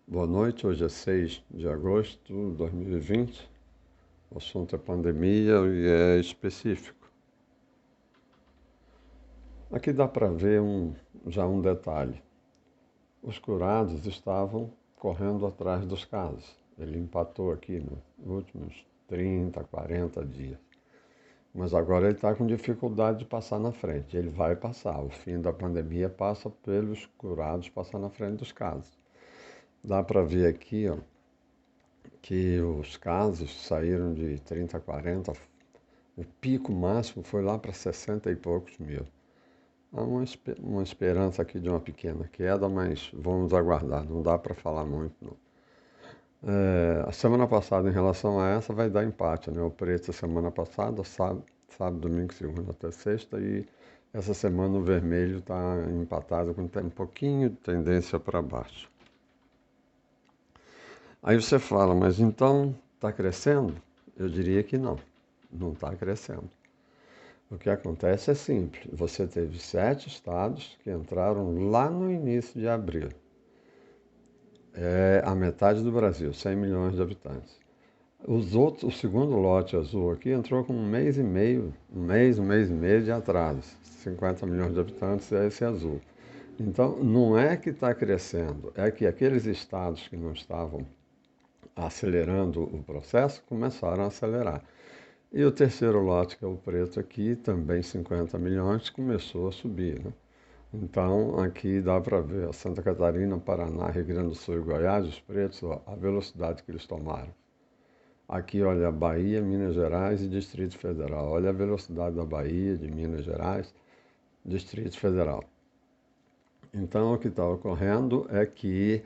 Boa noite, hoje é 6 de agosto de 2020. O assunto é pandemia e é específico. Aqui dá para ver já um detalhe. Os curados estavam correndo atrás dos casos. Ele empatou aqui nos últimos 30, 40 dias. Mas agora ele está com dificuldade de passar na frente. Ele vai passar. O fim da pandemia passa pelos curados passar na frente dos casos. Dá para ver aqui, ó, que os casos saíram de 30 a 40, o pico máximo foi lá para 60 e poucos mil. Há uma esperança aqui de uma pequena queda, mas vamos aguardar, não dá para falar muito não. A semana passada, em relação a essa, vai dar empate, né? O preto semana passada, sábado, domingo, segunda até sexta, e essa semana o vermelho está empatado com um pouquinho de tendência para baixo. Aí você fala, mas então está crescendo? Eu diria que não está crescendo. O que acontece é simples, você teve 7 estados que entraram lá no início de abril. É a metade do Brasil, 100 milhões de habitantes. O segundo lote azul aqui entrou com um mês e meio de atraso. 50 milhões de habitantes é esse azul. Então, não é que está crescendo, é que aqueles estados que não estavam acelerando o processo, começaram a acelerar. E o terceiro lote, que é o preto aqui, também 50 milhões, começou a subir, né? Então, aqui dá para ver Santa Catarina, Paraná, Rio Grande do Sul e Goiás, os pretos, a velocidade que eles tomaram. Aqui, olha, Bahia, Minas Gerais e Distrito Federal. Olha a velocidade da Bahia, de Minas Gerais, Distrito Federal. Então, o que está ocorrendo é que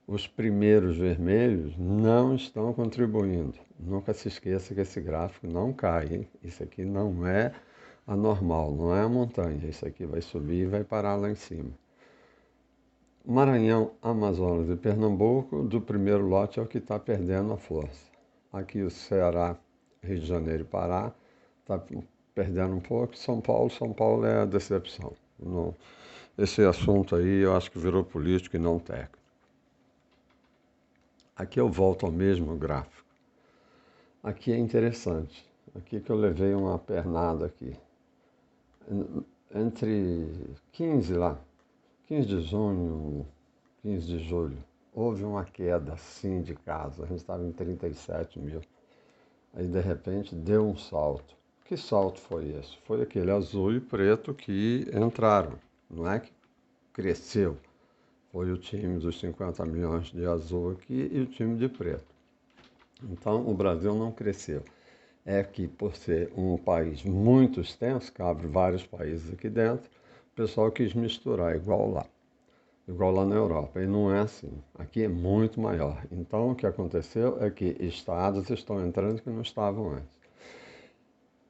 os primeiros vermelhos não estão contribuindo. Nunca se esqueça que esse gráfico não cai, hein? Isso aqui não é anormal, não é a montanha. Isso aqui vai subir e vai parar lá em cima. Maranhão, Amazonas e Pernambuco, do primeiro lote é o que está perdendo a força. Aqui o Ceará, Rio de Janeiro e Pará está perdendo um pouco. São Paulo é a decepção. Esse assunto aí eu acho que virou político e não técnico. Aqui eu volto ao mesmo gráfico. Aqui é interessante. Aqui que eu levei uma pernada aqui. Entre 15 de junho, 15 de julho, houve uma queda assim de casos. A gente estava em 37 mil. Aí de repente deu um salto. Que salto foi esse? Foi aquele azul e preto que entraram. Não é que cresceu. Foi o time dos 50 milhões de azul aqui e o time de preto. Então, o Brasil não cresceu. É que, por ser um país muito extenso, cabe vários países aqui dentro, o pessoal quis misturar igual lá na Europa. E não é assim. Aqui é muito maior. Então, o que aconteceu é que estados estão entrando que não estavam antes.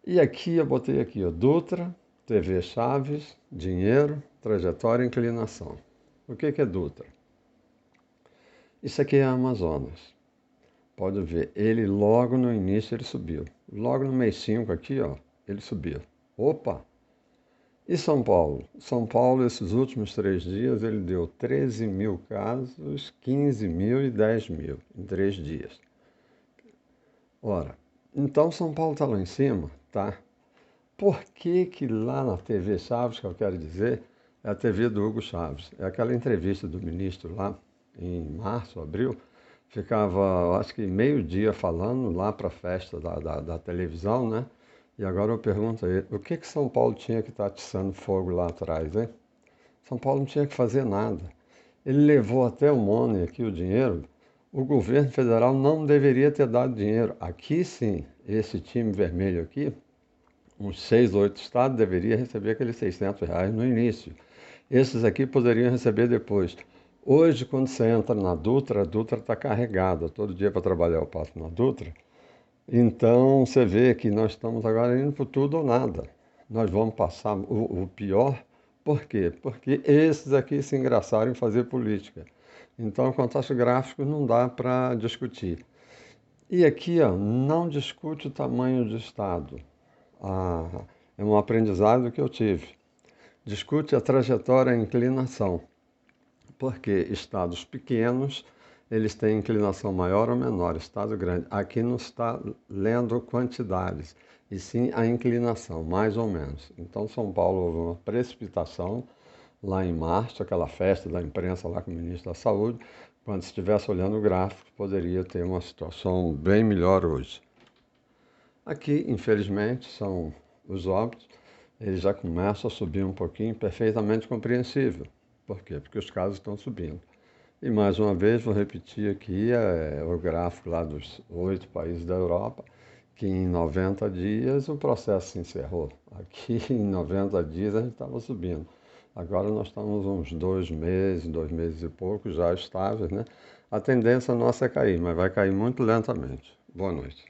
E aqui eu botei aqui, ó, Dutra, TV Chaves, dinheiro, trajetória e inclinação. O que é Dutra? Isso aqui é Amazonas. Pode ver, ele logo no início ele subiu. Logo no mês 5 aqui, ó, ele subiu. Opa! E São Paulo? São Paulo, esses últimos 3 dias, ele deu 13 mil casos, 15 mil e 10 mil em 3 dias. Ora, então São Paulo está lá em cima, tá? Por que que lá na TV Chaves, que eu quero dizer, é a TV do Hugo Chaves? É aquela entrevista do ministro lá, em março, abril, ficava, acho que meio-dia falando lá para a festa da televisão, né? E agora eu pergunto a ele, o que que São Paulo tinha que estar atiçando fogo lá atrás, hein? São Paulo não tinha que fazer nada. Ele levou até o MONE aqui o dinheiro. O governo federal não deveria ter dado dinheiro. Aqui sim, esse time vermelho aqui, uns 6 ou 8 estados deveria receber aqueles R$ 600 no início. Esses aqui poderiam receber depois. Hoje, quando você entra na Dutra, a Dutra está carregada. Todo dia para trabalhar eu passo na Dutra. Então, você vê que nós estamos agora indo por tudo ou nada. Nós vamos passar o pior. Por quê? Porque esses aqui se engraçaram em fazer política. Então, quanto aos gráficos, não dá para discutir. E aqui, ó, não discute o tamanho do Estado. É um aprendizado que eu tive. Discute a trajetória e a inclinação, porque estados pequenos eles têm inclinação maior ou menor, estado grande. Aqui não está lendo quantidades, e sim a inclinação, mais ou menos. Então, São Paulo houve uma precipitação lá em março, aquela festa da imprensa lá com o ministro da Saúde. Quando estivesse olhando o gráfico, poderia ter uma situação bem melhor hoje. Aqui, infelizmente, são os óbitos, eles já começam a subir um pouquinho, perfeitamente compreensível. Por quê? Porque os casos estão subindo. E mais uma vez, vou repetir aqui o gráfico lá dos 8 países da Europa, que em 90 dias o processo se encerrou. Aqui em 90 dias a gente estava subindo. Agora nós estamos uns 2 meses e pouco já estáveis, né? A tendência nossa é cair, mas vai cair muito lentamente. Boa noite.